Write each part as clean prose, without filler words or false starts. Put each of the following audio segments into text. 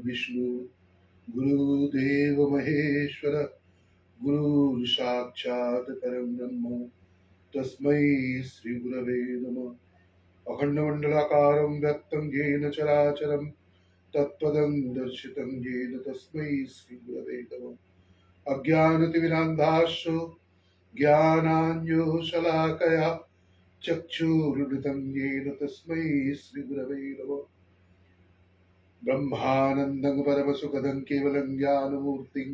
विष्णु गुरुदेव महेश्वर गुरु साक्षात् परं ब्रह्म तस्मै श्री गुरवे नमः। अखंडमंडलाकारं व्याप्तं येन चराचरं तत्पदं दर्शितं येन तस्मै श्री गुरवे नमः। अज्ञानतिमिरान्धाश्च ज्ञानाञ्जनशलाकया चक्षुरुन्मिलितं येन तस्मै श्री गुरवे नमः। ब्रह्मानन्दं परमसुखदं केवलं ज्ञानमूर्तिं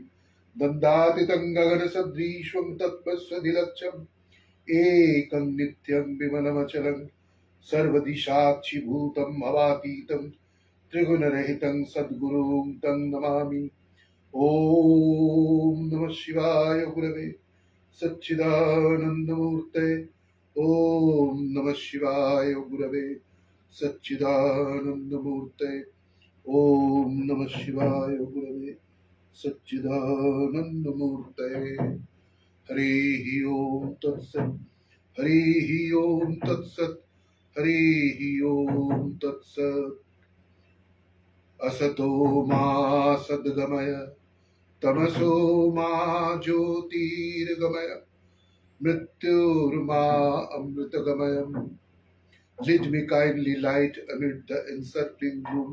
दन्दातीतं गगनसदृशं तत्त्वस्वधिलक्ष्यम् एकं नित्यं विमलमचलं सर्वदिशाक्षिभूतं भवातीतं त्रिगुणरहितं सद्गुरुं तं नमामि। ॐ नमः शिवाय गुरवे सच्चिदानन्दमूर्ते। ॐ नमः शिवाय गुरवे सच्चिदानन्दमूर्ते। ॐ नमः शिवाय गुरवे सच्चिदानन्दमूर्ते। हरिः ॐ तत्सत्। हरिः ॐ तत्सत्। हरिः ॐ तत्सत्। असतो मा सद्गमय तमसो मा ज्योतिर्गमय मृत्युर्मा अमृतगमयम्। Lead me kindly light amid the encircling gloom.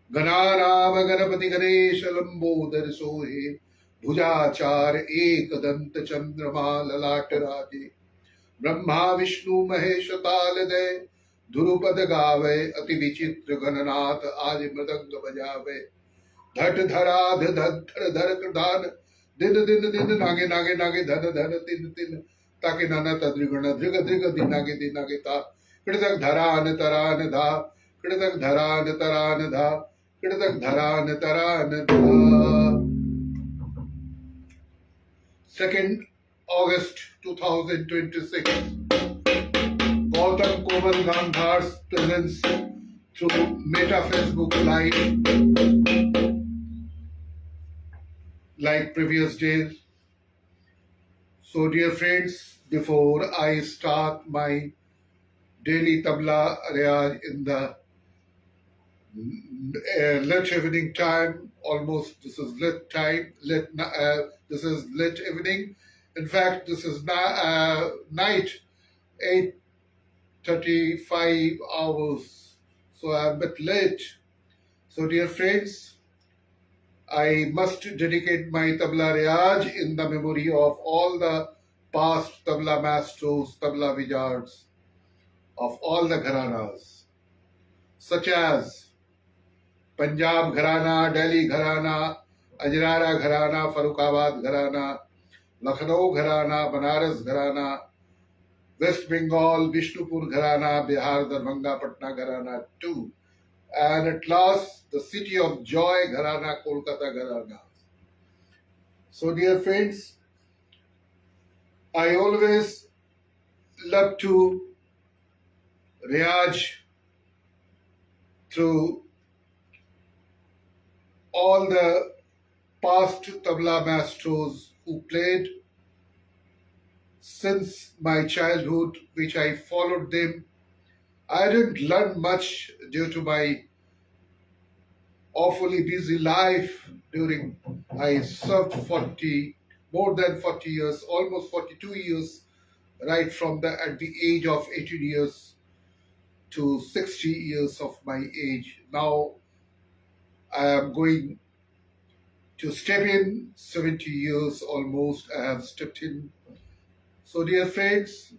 गणानाम Ganpati Ganesh Lambodar सोहे भुजाचार एकदंत चंद्रमा ललाट राजे। ब्रह्मा विष्णु महेश तालदय ध्रुपद गावे अति विचित्र गणनाथ आज मृदंग बजावे। धट धरा धर धर कृदान दिन दिन दिन नागे नागे नागे धन धन तिन तिन ताके नाना तद्रिगुण धृग धृग दिनागे दिनागे ता कृतक धरान तरान धा कृतक धरान तरान धा कृतक धरान तरान धा। 2nd August 2026. Gautam Komal Gandhar's presence through Meta Facebook Live like previous days. So dear friends, before I start my daily tabla riyaj in the late evening time, almost this is late time, this is late evening. In fact, this is night, 8:35 hours. So I'm a bit late. So dear friends, I must dedicate my tabla riyaj in the memory of all the past tabla masters, tabla wizards of all the gharanas, such as Punjab घराना, दिल्ली घराना, अजरारा घराना, फरुखाबाद घराना, लखनऊ घराना, बनारस घराना, waste Bengal Vishnupur घराना, बिहार दरभंगा पटना घराना too, and at last the city of joy घराना, Kolkata घराना. So dear friends, I always love to riyaj through all the past tabla masters who played since my childhood, which I followed them. I didn't learn much due to my awfully busy life during I served more than 40 years, almost 42 years, right from at the age of 18 years to 60 years of my age. Now I am going to step in 70 years almost. I have stepped in. So dear friends,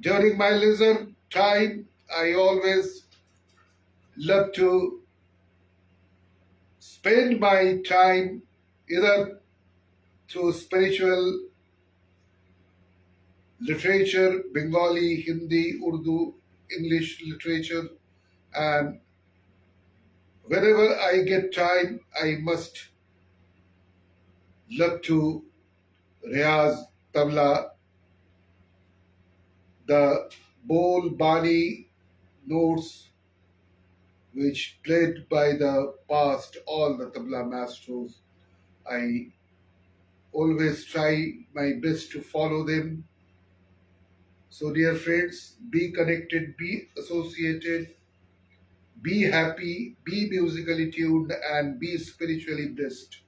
during my leisure time, I always love to spend my time either through spiritual literature, Bengali, Hindi, Urdu, English literature, and whenever I get time, I must love to Riyaz, Tabla, the Bol Bani notes which played by the past, all the tabla masters. I always try my best to follow them. So dear friends, be connected, be associated be happy, be musically tuned, and be spiritually blessed.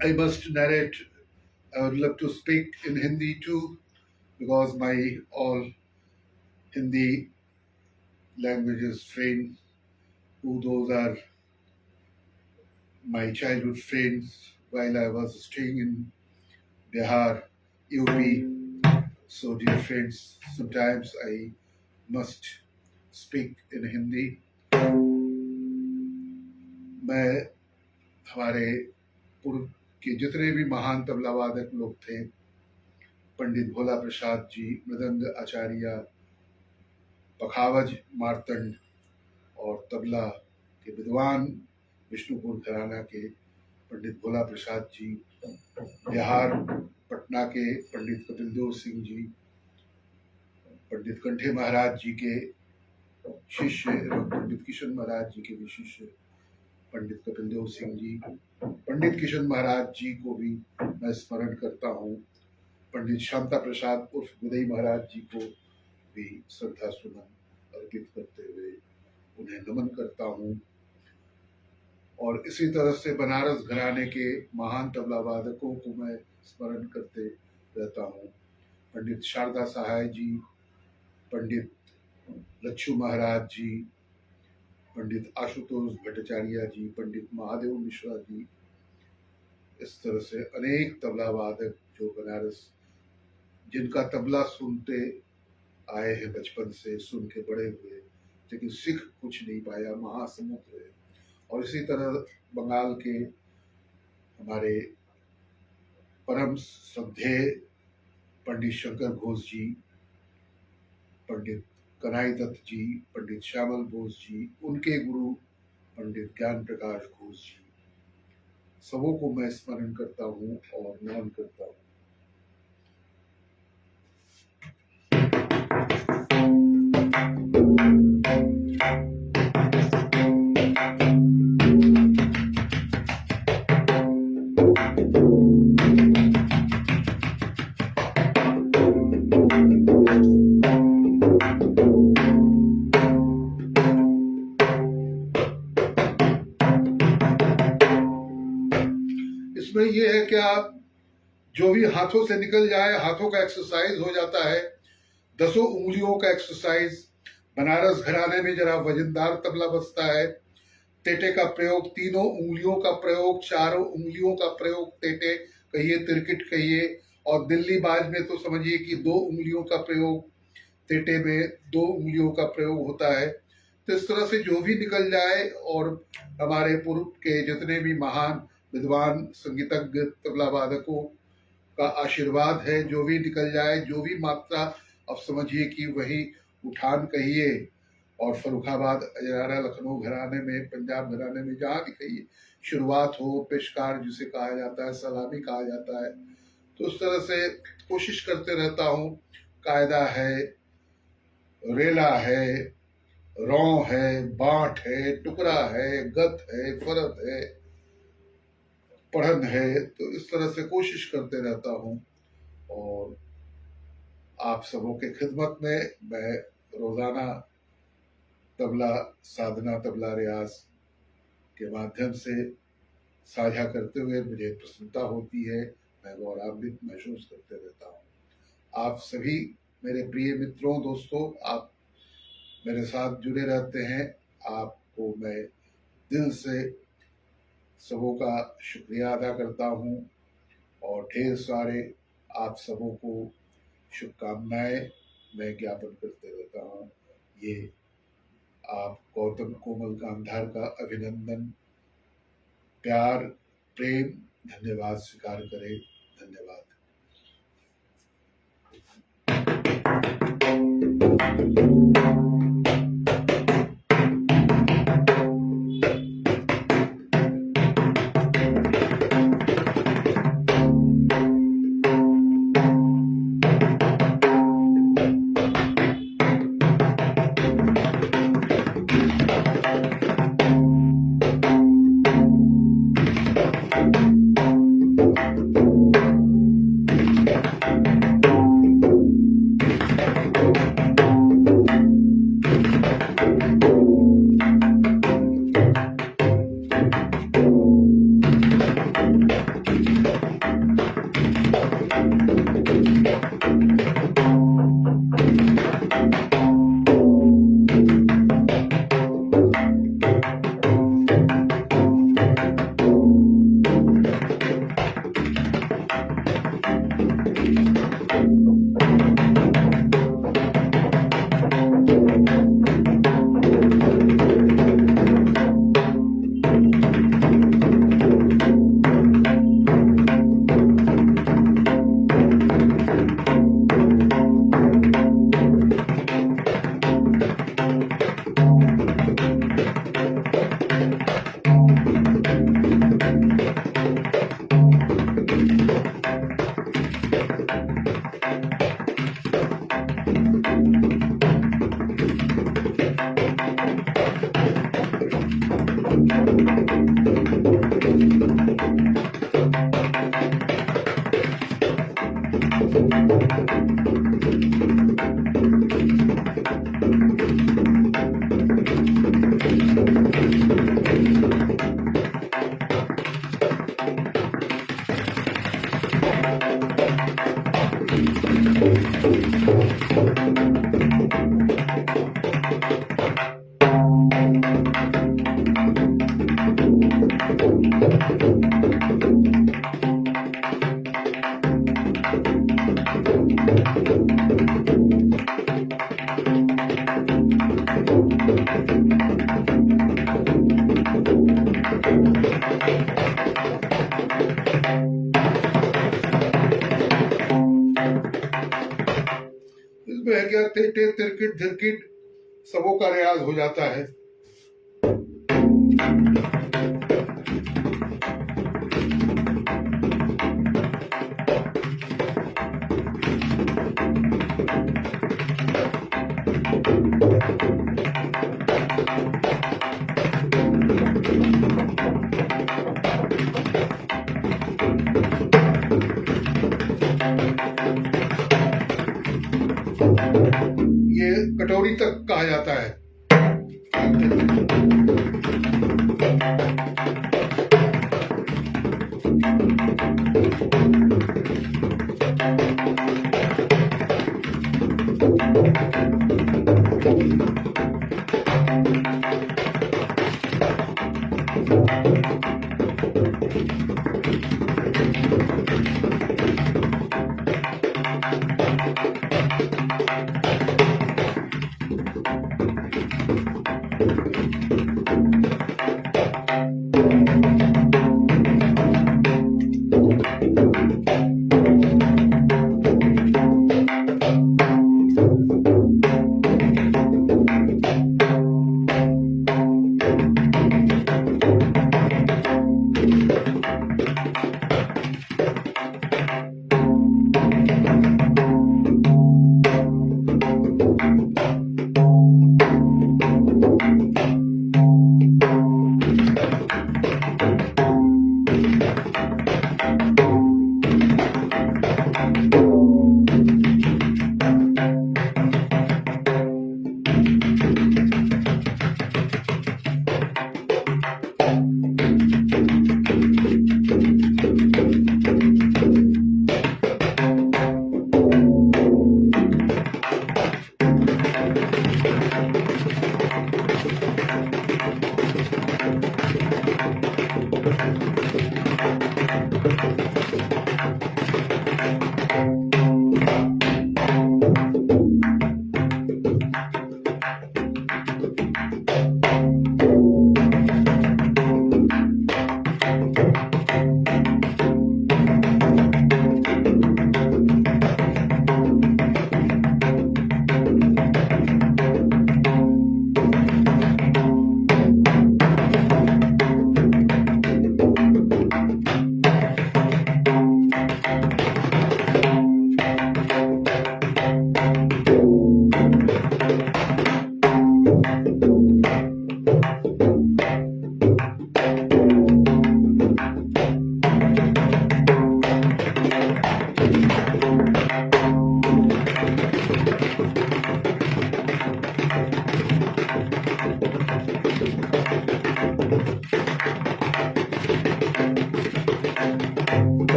I must narrate. I would love to speak in Hindi too, because my all Hindi languages trained, who those are my childhood friends while I was staying in Bihar, UP. So, dear friends, sometimes I must speak in Hindi. मैं हमारे पूर्व के जितने भी महान तबला वादक लोग थे, पंडित भोला प्रसाद जी, मृदंग आचार्य, पखावज मार्तंड, और तबला के विद्वान विष्णुपुर घराना के पंडित भोला प्रसाद जी, बिहार पटना के पंडित कपिल देव सिंह जी, पंडित कंठे महाराज जी के शिष्य एवं पंडित किशन महाराज जी के भी शिष्य पंडित कपिल देव सिंह जी, पंडित किशन महाराज जी को भी मैं स्मरण करता हूँ। पंडित शांता प्रसाद उर्फ गुदई महाराज जी को भी श्रद्धा सुमन अर्पित करते हुए उन्हें नमन करता हूँ। और इसी तरह से बनारस घराने के महान तबला वादकों को मैं स्मरण करते रहता हूँ। पंडित शारदा सहाय जी, पंडित लच्छू महाराज जी, पंडित आशुतोष भट्टाचार्य जी, पंडित महादेव मिश्रा जी, इस तरह से अनेक तबला वादक जो बनारस, जिनका तबला सुनते आए हैं बचपन से, सुन के बड़े हुए, लेकिन सीख कुछ नहीं पाया, महासमुद्र है। और इसी तरह बंगाल के हमारे परम श्रद्धेय पंडित शंकर घोष जी, पंडित कन्हई दत्त जी, पंडित श्यामल बोस जी, उनके गुरु पंडित ज्ञान प्रकाश घोष जी, सबों को मैं स्मरण करता हूँ और नमन करता हूँ। इसमें ये है कि आप जो भी हाथों से निकल जाए, हाथों का एक्सरसाइज हो जाता है, 10 उंगलियों का एक्सरसाइज। बनारस घराने में जरा वजनदार तबला बजता है। तेटे का प्रयोग, तीनों उंगलियों का प्रयोग, चारों उंगलियों का प्रयोग, तेटे कहिए, तिरकिट कहिए, और दिल्ली बाज में तो समझिए कि 2 उंगलियों का प्रयोग, तेटे में 2 उंगलियों का प्रयोग होता है। तो इस तरह से जो भी निकल जाए, और हमारे पूर्व के जितने भी महान विद्वान संगीतज्ञ तबला वादकों का आशीर्वाद है, जो भी निकल जाए, जो भी मात्रा, अब समझिए कि वही उठान कहिए, और फर्रुखाबाद, अजरारा, लखनऊ घराने में, पंजाब घराने में, जहाँ भी कहिए, शुरुआत हो, पेशकार जिसे कहा जाता है, सलामी कहा जाता है। तो उस तरह से कोशिश करते रहता हूँ। कायदा है रेला है, रौं है, बांट है, टुकड़ा है, गत है, फरत है, पढ़न है। तो इस तरह से कोशिश करते रहता हूँ और आप सबों के खिदमत में मैं रोजाना तबला साधना, तबला रियाज के माध्यम से साझा करते हुए मुझे प्रसन्नता होती है। मैं गौरवान्वित महसूस करते रहता हूँ। आप सभी मेरे प्रिय मित्रों, दोस्तों, आप मेरे साथ जुड़े रहते हैं। आपको मैं दिल से सबों का शुक्रिया अदा करता हूँ और ढेर सारे आप सबों को शुभकामनाएं मैं ज्ञापन करते रहता हूँ। ये आप गौतम कोमल गांधार का अभिनंदन, प्यार, प्रेम, धन्यवाद स्वीकार करें। धन्यवाद। इसमें है क्या, टेटे तिरकिट धिरकिट सबों का रियाज हो जाता है। ये कटोरी तक कहा जाता है।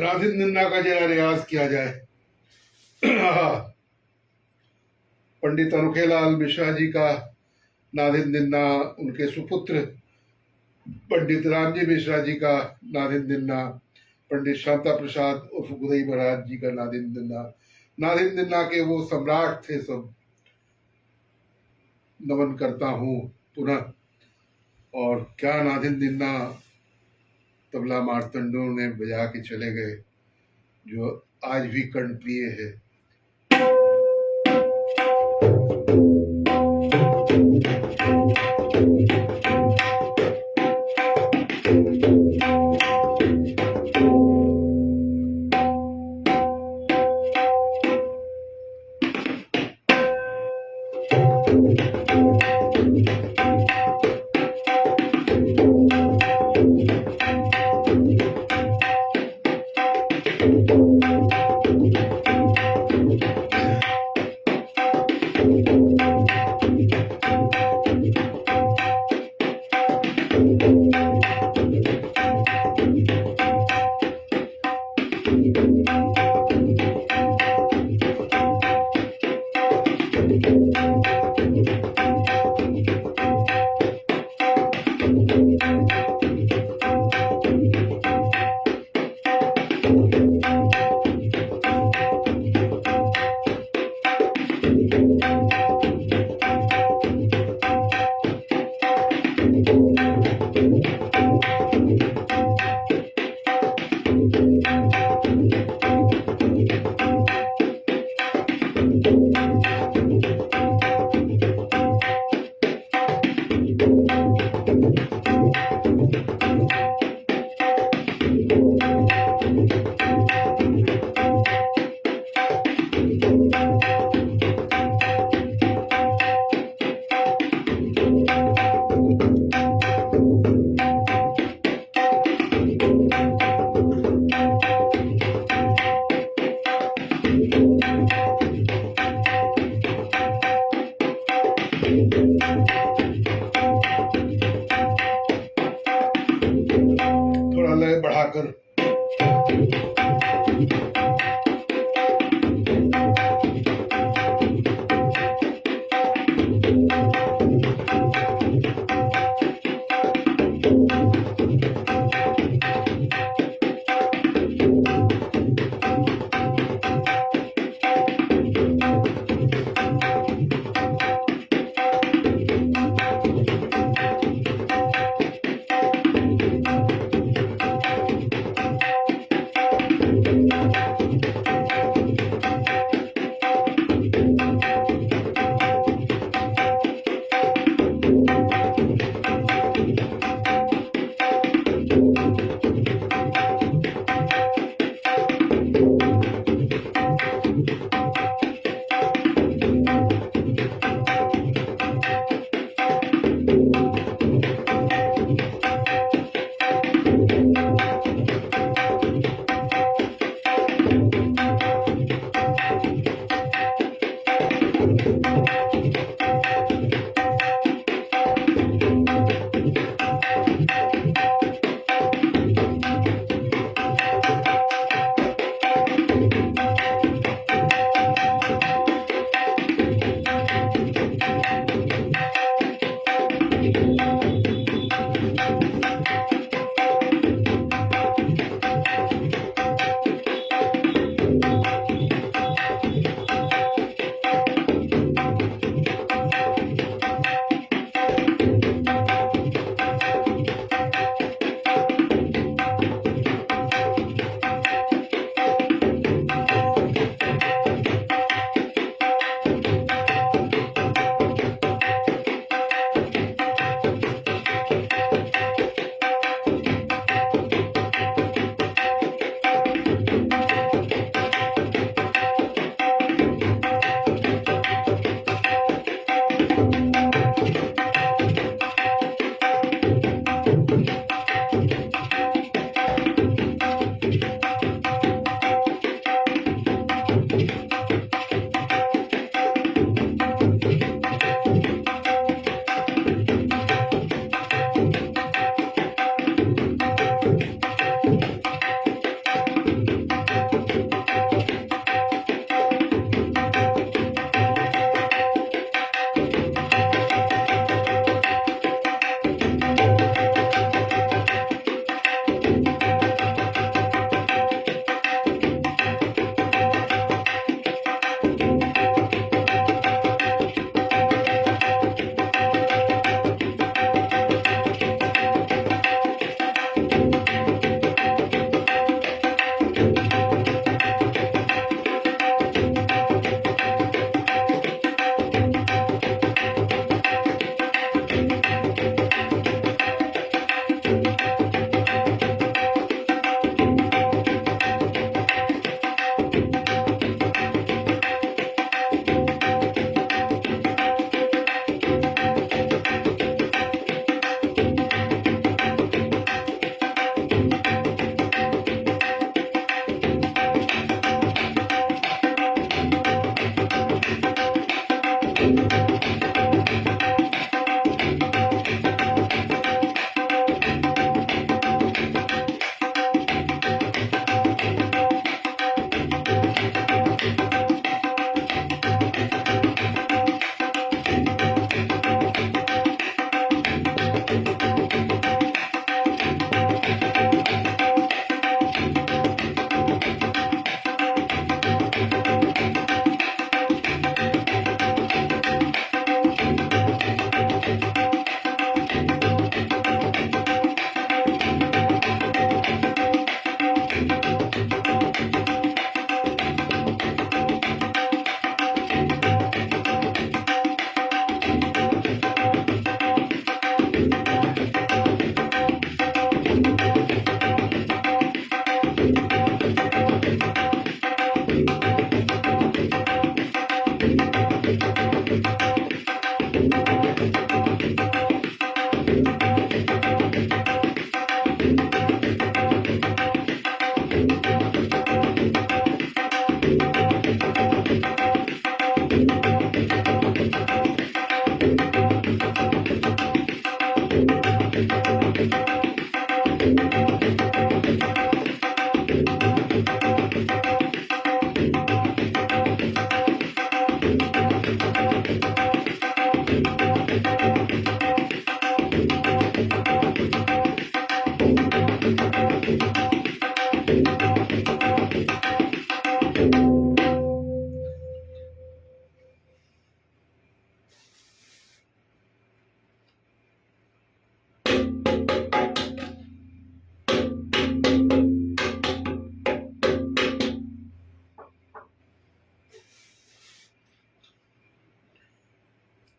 नादिन निन्ना का जरा रियाज किया जाए। पंडित अनोखेलाल मिश्रा जी का नादिन निन्ना, उनके सुपुत्र पंडित रामजी मिश्रा जी का नादिन निन्ना, पंडित शांता प्रसाद उर्फ गुदई महाराज जी का नादिन निन्ना, नादिन निन्ना के वो सम्राट थे सब। नमन करता हूँ पुनः। और क्या नादिन निन्ना तबला मार्तंडों ने बजा के चले गए, जो आज भी कर्णप्रिय है। थोड़ा लय बढ़ाकर।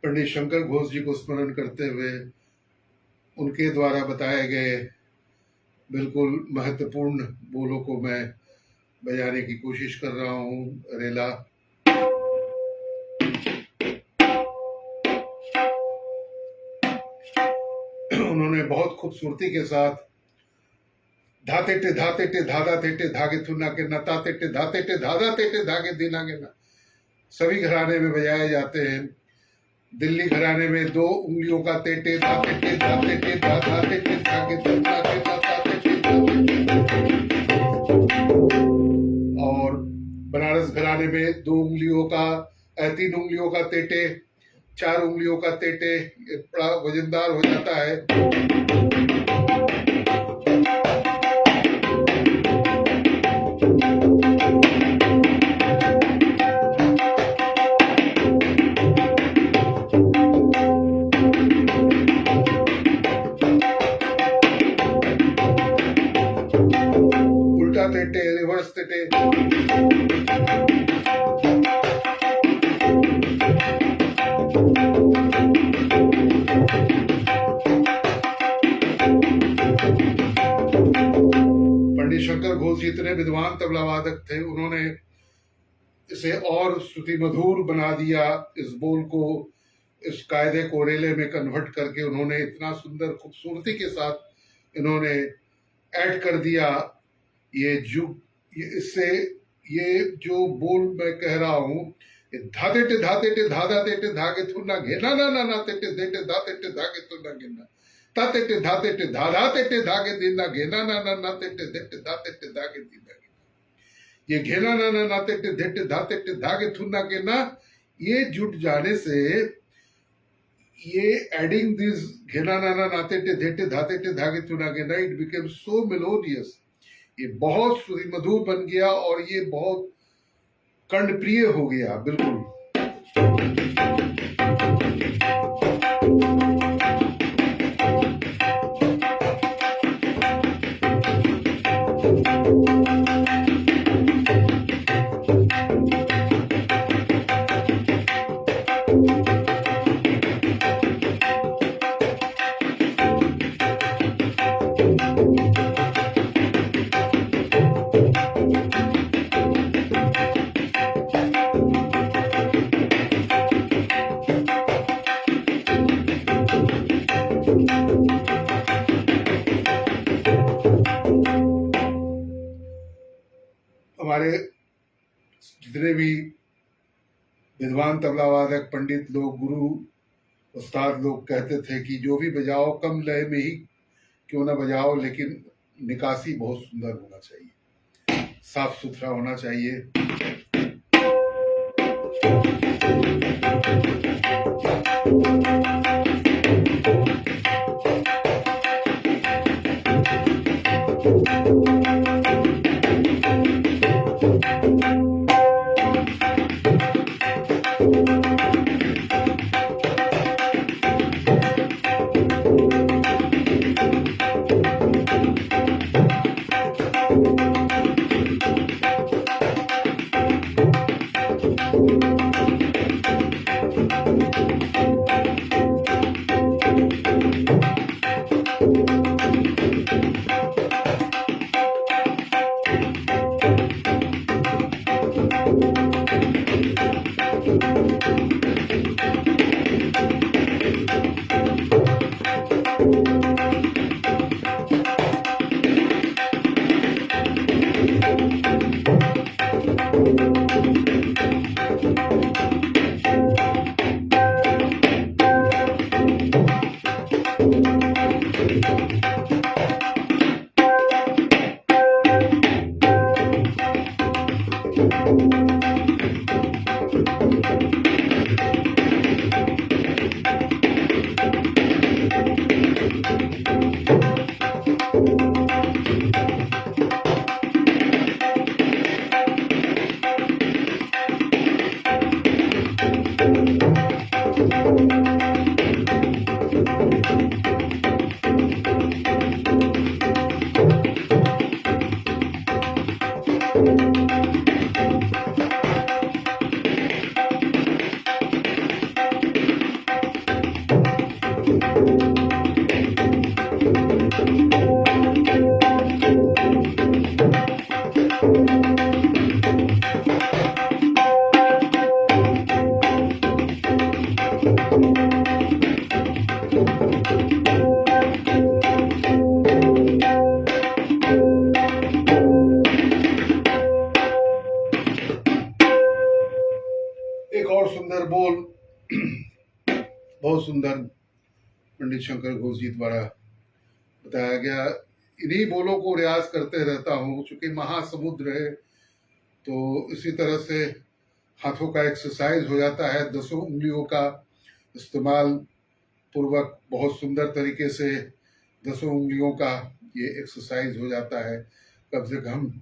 पंडित शंकर घोष जी को स्मरण करते हुए उनके द्वारा बताए गए बिल्कुल महत्वपूर्ण बोलों को मैं बजाने की कोशिश कर रहा हूँ। रेला उन्होंने बहुत खूबसूरती के साथ धाते टे धाधा तेटे धागे थुना के न ताते टे धाधा तेटे धागे दिना के ना सभी घराने में बजाए जाते हैं। दिल्ली घराने में 2 उंगलियों का तेटे धाते टे धाते टे धाते टे धागे थुना के न ताते टे और बनारस घराने में 2 उंगलियों का 3 उंगलियों का तेटे 4 उंगलियों का तेटे बड़ा वजनदार हो जाता है। उल्टा तेटे रिवर्स तेटे पंडित शंकर घोष जी इतने विद्वान तबला वादक थे, उन्होंने इसे और श्रुति मधुर बना दिया। इस बोल को इस कायदे को रेले में कन्वर्ट करके उन्होंने इतना सुंदर खूबसूरती के साथ इन्होंने ऐड कर दिया। इससे ये जो बोल मैं कह रहा हूँ, धाते टे धाधा तेटे धागे थुना घेना ना ना ना तेटे देटे धाते टे धागे थुना घेना ताते टे धाते टे धाधा तेटे धागे दिना घेना ना ना ना तेटे देटे धाते टे धागे दिना घेना। ये घेना ना ना ना तेटे देटे धाते टे धागे थुना घेना, ये जुट जाने से ये एडिंग दिस घेना ना ना ना तेटे देटे धाते टे धागे थुना घेना, इट बिकेम सो मेलोडियस। ये बहुत श्रुति मधुर बन गया और ये बहुत कर्णप्रिय हो गया। बिल्कुल हमारे जितने भी विद्वान तबला वादक पंडित लोग, गुरु उस्ताद लोग कहते थे कि जो भी बजाओ कम लय में ही क्यों ना बजाओ, लेकिन निकासी बहुत सुंदर होना चाहिए, साफ सुथरा होना चाहिए। एक और सुंदर बोल बहुत सुंदर पंडित शंकर घोष जी द्वारा बताया गया। इन्हीं बोलों को रियाज करते रहता हूँ, चूंकि महासमुद्र है तो इसी तरह से हाथों का एक्सरसाइज हो जाता है। 10 उंगलियों का इस्तेमाल पूर्वक बहुत सुंदर तरीके से 10 उंगलियों का ये एक्सरसाइज हो जाता है। कम से कम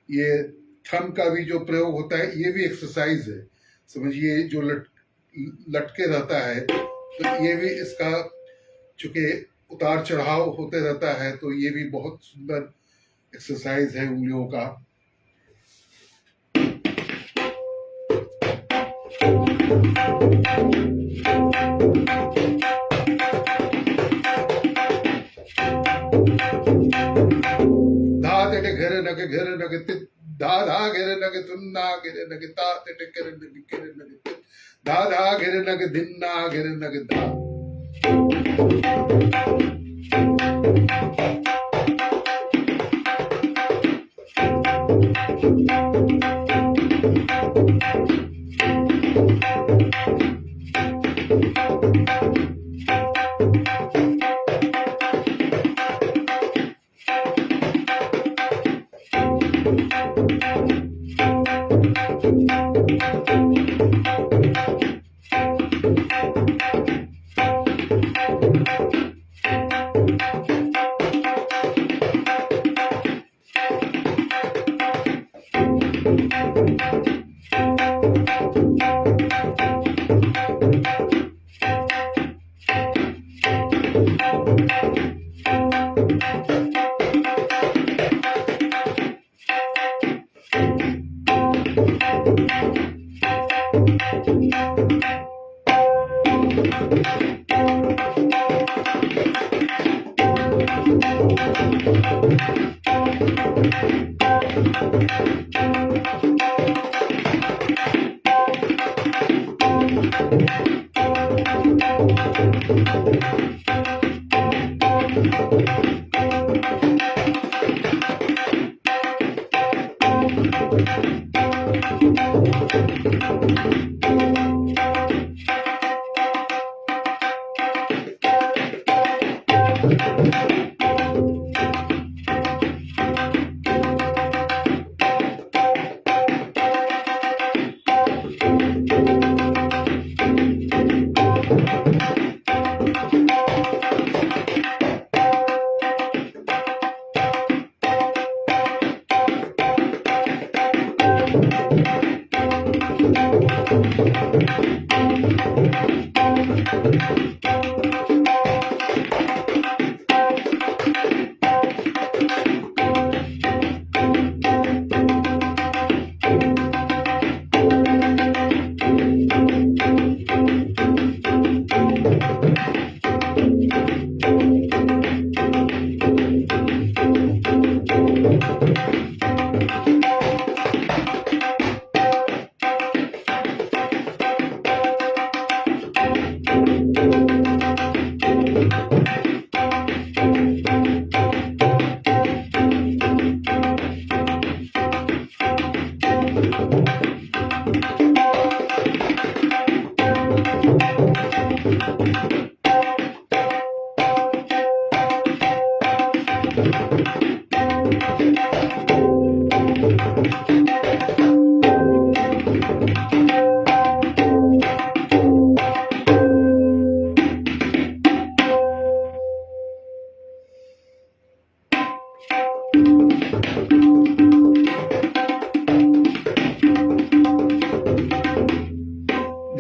ये थंब का भी जो प्रयोग होता है ये भी एक्सरसाइज है, समझिए। जो लटके रहता है तो ये भी इसका, चूंकि उतार चढ़ाव होते रहता है, तो ये भी बहुत सुंदर एक्सरसाइज है उंगलियों का। धा तेटे घेरे नगे घेरे नगे तित धा धा घेरे नगे तुन्ना घेरे नगे ता तेटे घेरे नगे तित धा धा घेरे नगे दिन्ना घेरे नगे धा।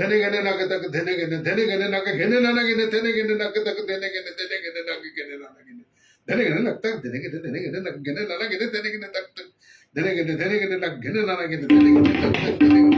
धने गने नग तक धने गने नग घेने ना गिने धने गने नग तक धने गने नग घेने ना गिने धने गने नग तक धने गने नग घेने ना गिने धने गने तक धने गने नग घेने ना गिने धने गने तक धने गने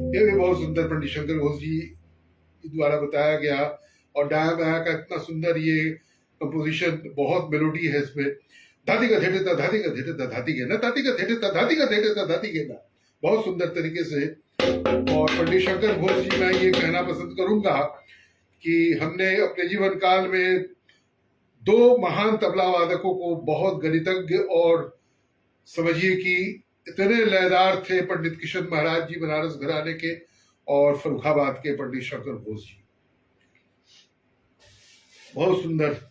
ये भी बहुत सुंदर पंडित शंकर घोष जी द्वारा बताया गया, और डाया बाया का इतना सुंदर ये कंपोजिशन, बहुत मेलोडी है इसमें। धाती का धेटे धाती का धेटे धाती के ना, धाती का धेटे धाती का धेटे धाती के ना, बहुत सुंदर तरीके से। और पंडित शंकर घोष जी, मैं ये कहना पसंद करूंगा कि हमने अपने जीवन काल में दो महान तबला वादकों को, बहुत गणितज्ञ और समझिए कि इतने लयदार थे, पंडित किशन महाराज जी बनारस घराने के, और फर्रुखाबाद के पंडित शंकर घोष जी, बहुत सुंदर।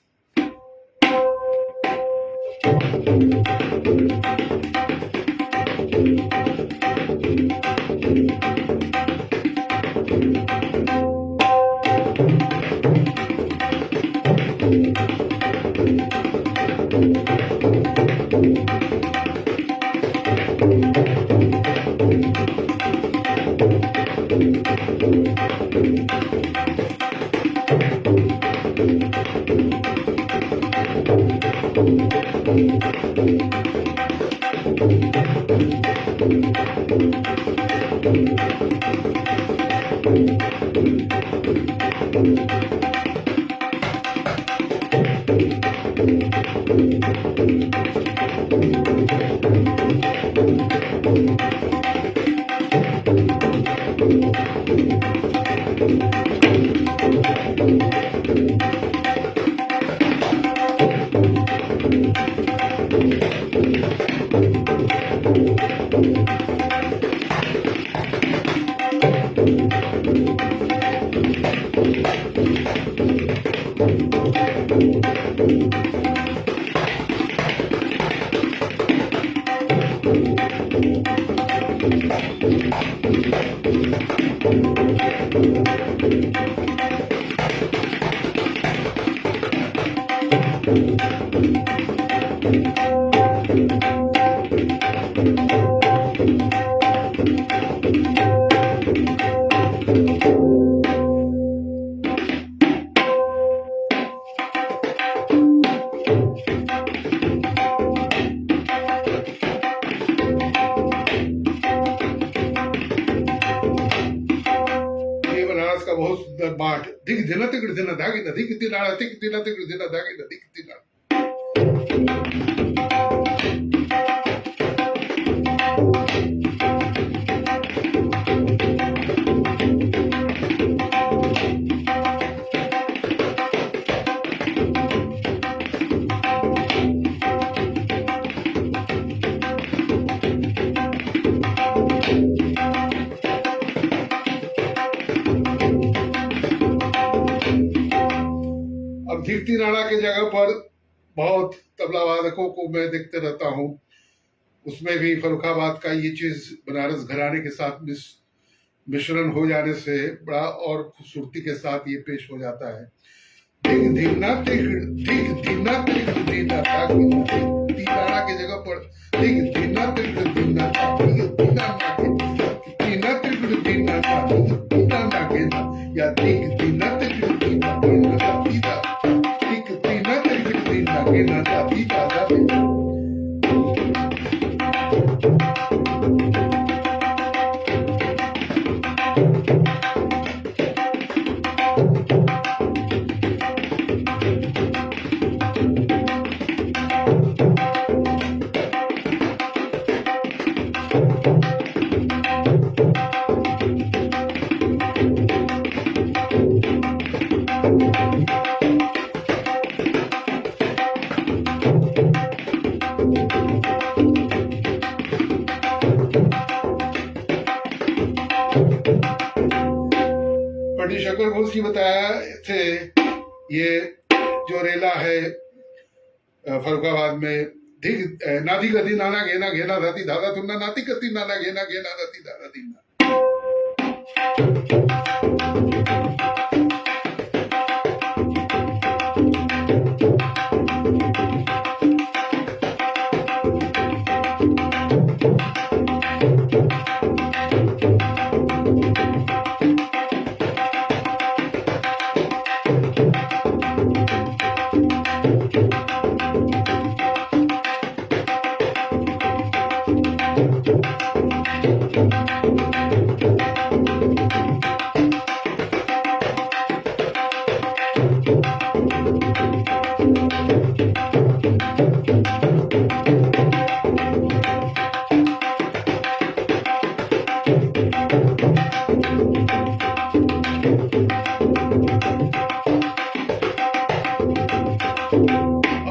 का बहुत सुंदर पाठ। दिग दिन तिगड़ दिन धागी न दिग दिनाड़ा तिग दिन तिगड़ दिन धागी न दिग दिनाड़ा। अब धीरती राणा की जगह पर बहुत तबला वादकों को मैं देखते रहता हूँ, उसमें भी फर्रुखाबाद का ये चीज बनारस घराने के साथ मिश्रण हो जाने से बड़ा और खूबसूरती के साथ ये पेश हो जाता है। दिग दिना तिग दिग दिना तिग दिना धीरती राणा की जगह पर दिग दिना तिग दिना दिग दिना दिना तिग दिना दिना नागेना या दिग दिना तिग दिना दिना दिग दिना तिग दिना नागेना दिगा पंडित शंकर घोष जी बताया थे, ये जो रेला है फरुखाबाद में, धिक नादी गति नाना घेना घेना धाती धादा तुन्ना नाती गति नाना घेना घेना धाती धादा दीना।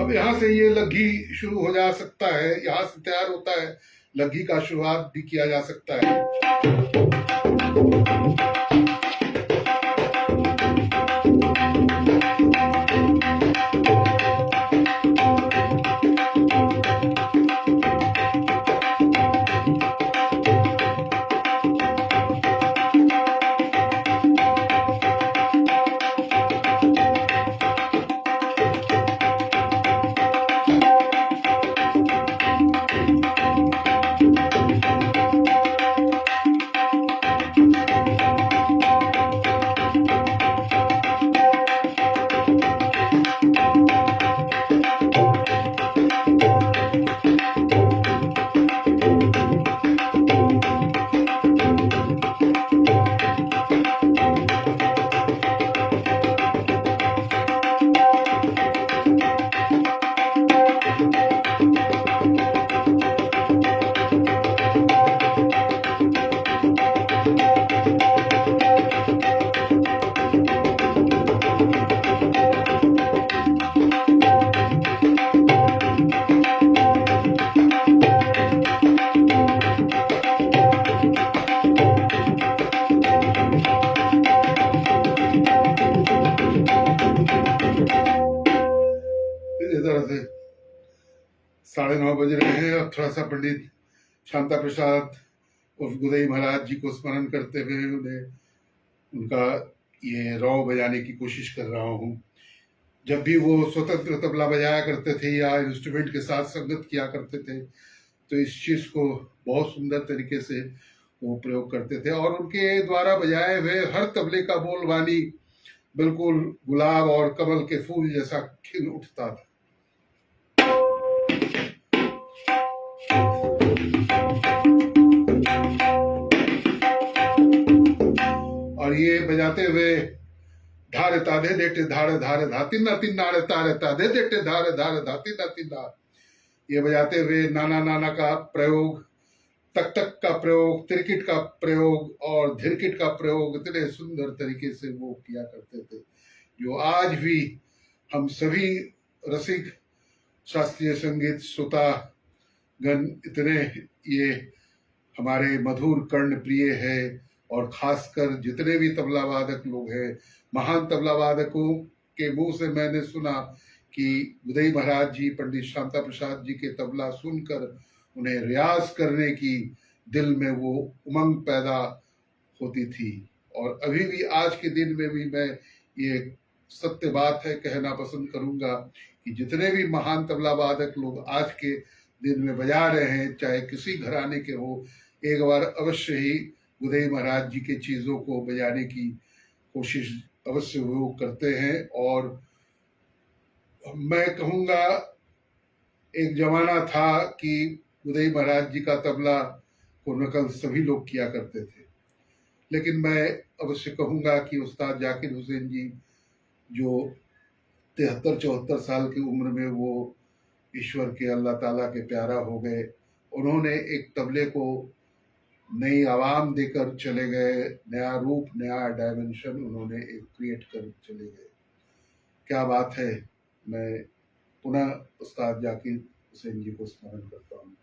यहाँ से ये लग्घी शुरू हो जा सकता है, यहाँ से तैयार होता है, लग्घी का शुरुआत भी किया जा सकता है। इस तरह से 9:30 बज रहे हैं। अब थोड़ा सा पंडित शांता प्रसाद उर्फ गुदई महाराज जी को स्मरण करते हुए उन्हें उनका ये रौ बजाने की कोशिश कर रहा हूँ। जब भी वो स्वतंत्र तबला बजाया करते थे या इंस्ट्रूमेंट के साथ संगत किया करते थे, तो इस चीज को बहुत सुंदर तरीके से वो प्रयोग करते थे और उनके द्वारा बजाए हुए हर तबले का बोलबानी बिल्कुल गुलाब और कमल के फूल जैसा खिल उठता था। और ये बजाते हुए धारे ताधे देटे धारे धारे धाती ना तीन नारे तारे ताधे देटे धारे धारे धाती ना तीन नार, ये बजाते हुए नाना नाना का प्रयोग, तक तक का प्रयोग, तिरकिट का प्रयोग और धिरकिट का प्रयोग इतने सुंदर तरीके से वो किया करते थे, जो आज भी हम सभी रसिक शास्त्रीय संगीत श्रोता गण इतने ये हमारे मधुर कर्ण प्रिय है। और खासकर जितने भी तबला वादक लोग हैं, महान तबला वादकों के मुंह से मैंने सुना कि गुदई महाराज जी पंडित शांता प्रसाद जी के तबला सुनकर उन्हें रियाज करने की दिल में वो उमंग पैदा होती थी। और अभी भी आज के दिन में भी मैं ये सत्य बात है कहना पसंद करूंगा कि जितने भी महान तबला वादक लोग आज के दिन में बजा रहे हैं, चाहे किसी घराने के हो, एक बार अवश्य ही गुदई महाराज जी के चीजों को बजाने की कोशिश अवश्य वो करते हैं। और मैं कहूँगा एक जमाना था कि गुदई महाराज जी का तबला को नकल सभी लोग किया करते थे, लेकिन मैं अवश्य कहूँगा कि उस्ताद जाकिर हुसैन जी जो 73-74 साल की उम्र में वो ईश्वर के अल्लाह ताला के प्यारा हो गए, उन्होंने एक तबले को नई आवाम देकर चले गए, नया रूप, नया डायमेंशन उन्होंने एक क्रिएट कर चले गए। क्या बात है। मैं पुनः उस्ताद जाकिर हुसैन जी को स्मरण करता हूँ।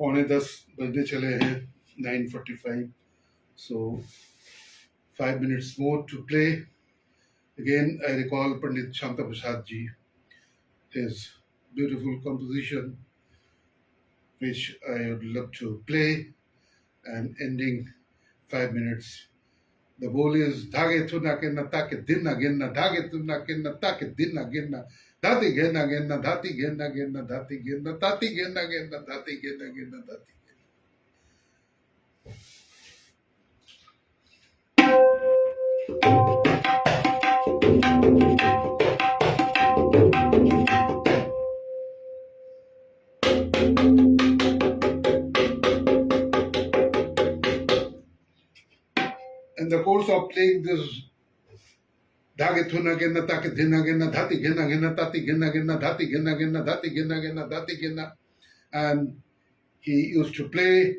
पौने 10 बजने चले हैं, 9:45. So 5 minutes more to play. Again, I recall Pandit Shanta Prasad ji, his beautiful composition, which I would love to play, and ending 5 minutes. The bowl is dhage thuna kenna take dinna genna dhage thuna kenna take dinna genna dhati genna genna dhati genna genna dhati genna dhati genna genna dhati genna genna dhati. In the course of playing this dhage thuna genna take dinna genna dhati genna genna dhati genna genna dhati genna genna dhati genna genna dhati genna, and he used to play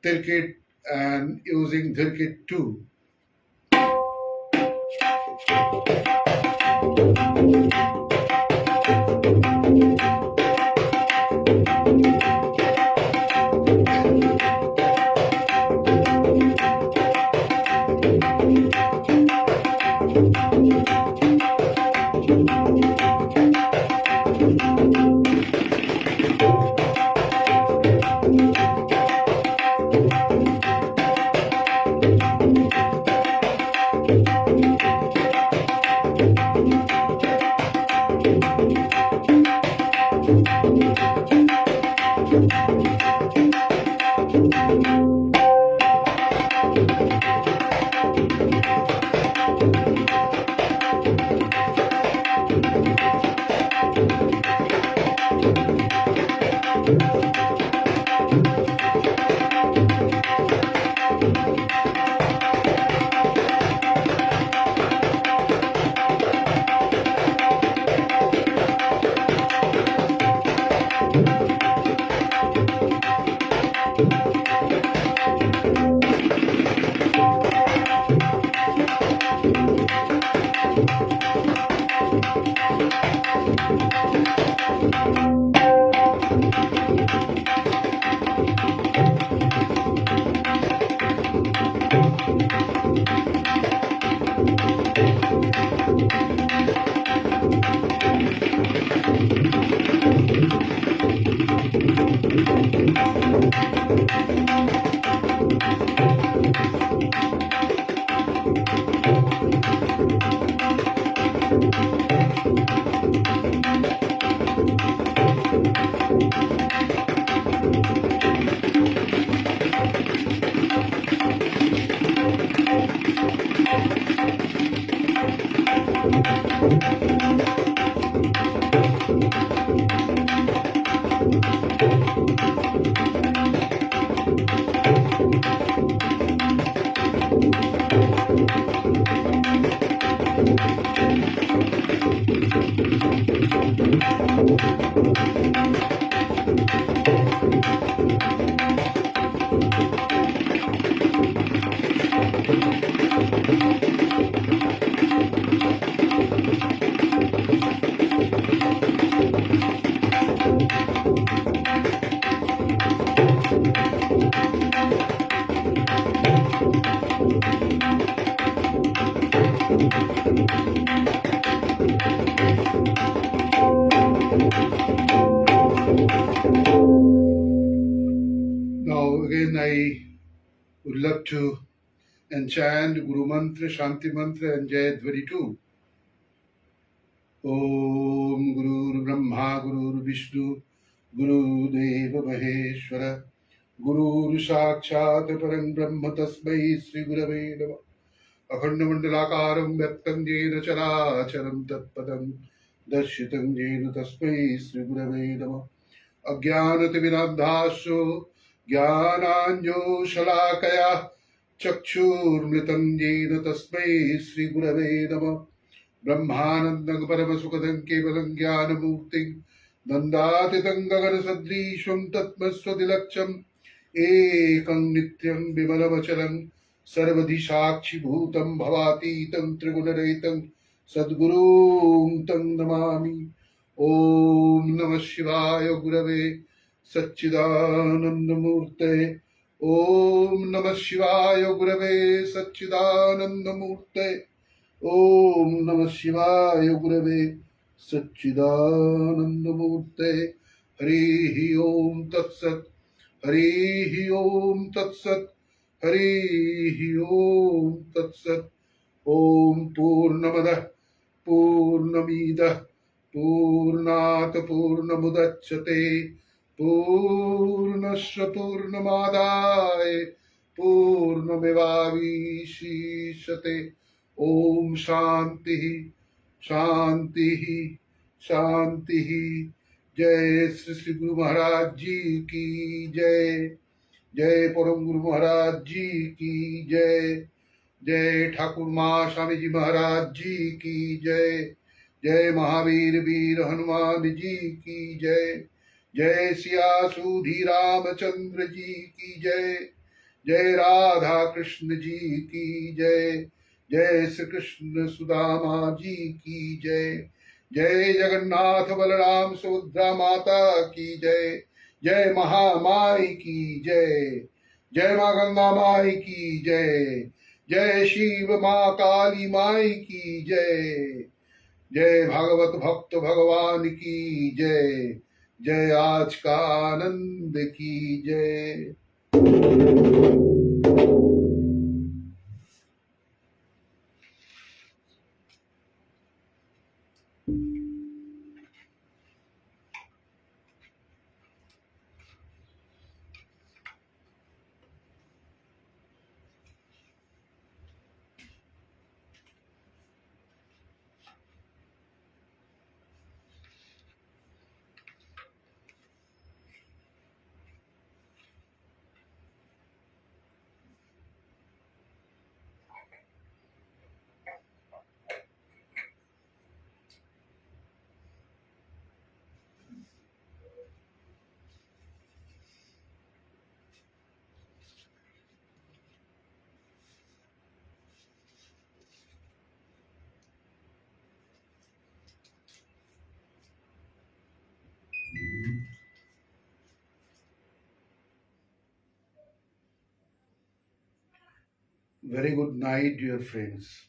Tirkit and using Dhirkit too. I would love to enchant Guru Mantra, Shanti Mantra, and Jayadvari too. Om Guru Brahma, Guru Vishnu, Guru Deva Maheshwara, Guru Sakshat Param Brahma Tasmai Sri Gurave Namah. अखंडमंडलाकारं व्यक्तं येन चराचरं तत्पदं दर्शितं येन तस्मै श्रीगुरवे नमः। अज्ञानतिमिरान्धास्सु ज्ञानाञ्जनशलाकया चक्षुर्मृतं येन तस्मै श्रीगुरवे नमः। ब्रह्मानन्दं परमसुखदं केवलं ज्ञानमूर्तिं दन्दातितं गगनसदृशं तत्मस्वदिलक्षम् एकं नित्यं विमलमचलं सर्वधि साक्षिभूतं भवातीतं त्रिगुणरहितं सद्गुरुं तं नमामि। ओम नमः शिवाय गुरवे सच्चिदानन्दमूर्ते। ओम नमः शिवाय गुरवे सच्चिदानन्दमूर्ते। ओम नमः शिवाय गुरवे सच्चिदानन्दमूर्ते। हरिः ओम तत्सत्। हरिः ओम तत्सत्। हरिः ओम तत्सत्। ओम पूर्णमदः पूर्णमिदः पूर्णात् पूर्णमुदच्यते पूर्णस्य पूर्णमादाय पूर्णमेवावशिष्यते। ओम शांति शांति शांति। जय श्री श्री गुरु महाराज जी की जय। जय परम गुरु महाराज जी की जय। जय ठाकुर माँ स्वामी जी महाराज जी की जय। जय महावीर वीर हनुमान जी की जय। जय सिया सुधी रामचंद्र जी की जय। जय राधा कृष्ण जी की जय। जय श्री कृष्ण सुदामा जी की जय। जय जगन्नाथ बलराम सुभद्रा माता की जय। जय महामाई की जय। जय माँ गंगा माई की जय। जय शिव माँ काली माई की जय। जय भागवत भक्त भगवान की जय। जय आज का आनंद की जय। Very good night, dear friends.